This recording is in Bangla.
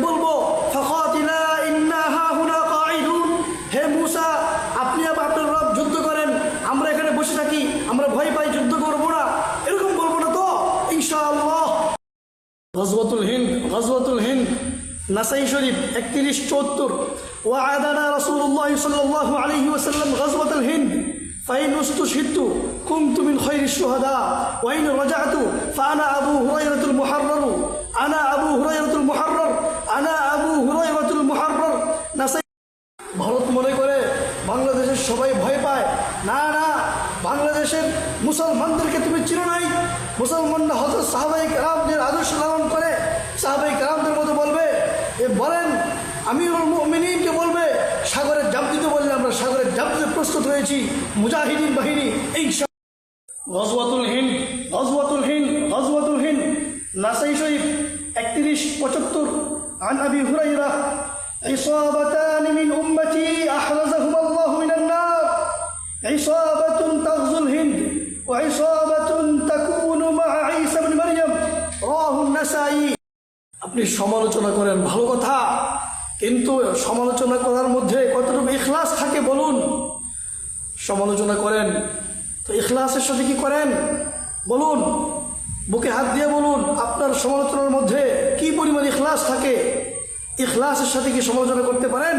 বলবো ফাকাতিলা ইন্না হাহুনা কাঈদুন, হে মূসা আপনি আপনার রব যুদ্ধ করেন, আমরা এখানে বসে থাকি, আমরা ভয় পাই, যুদ্ধ করবো না, এরকম বলবো না তো ইনশাআল্লাহ। গজওয়াতুল হিন্দ নাসাই শরীফ 31-74। ওয়া'আদানা রাসূলুল্লাহ সাল্লাল্লাহু আলাইহি ওয়াসাল্লাম গজওয়াতুল হিন্দ ফাইন উস্তুশহিদতু কুনতু মিন খায়রিশ শুহাদা ওয়া ইন রাজা'তু ফাআনা আবু হুরায়রাতুল মুহাররার আনা আবু হুরায়রাতুল মুহাররার আনা আবু হুরায়রাতুল মুহাররার। নাসাই ভারত মনে করে বাংলাদেশের সবাই ভয় পায়, না না, বাংলাদেশের মুসলমানদেরকে তুমি চিনো নাই। মুসলমানরা হযরত সাহাবায়ে কেরামদের আদর্শ লালন করে, সাহাবায়ে কেরামদের মতো বলবে, এ বলেন আমিরুল মুমিনিনকে বলবে সাগরে ঝাঁপ দিতে, বললে আমরা সাগরে ঝাঁপ দিতে প্রস্তুত হয়েছি, মুজাহিদিন বাহিনী। এই গজওয়াতুল হিন্দ নাসাই শরীফ 31-75। عن أبي هريرة عصابتان من أمتي أحرزهما الله من النار عصابة تغزو الهند وعصابة تكون مع عيسى بن مريم رواه النسائي। আপনি সমালোচনা করেন ভালো কথা, কিন্তু সমালোচনা করার মধ্যে কতটুকু ইখলাস থাকে বলুন। সমালোচনা করেন তো ইখলাসের সাথে কি করেন বলুন, বুকে হাত দিয়ে বলুন আপনার সমালোচনার মধ্যে কি পরিমাণ ইখলাস থাকে। ইখলাসের সাথে কি সমালোচনা করতে পারেন?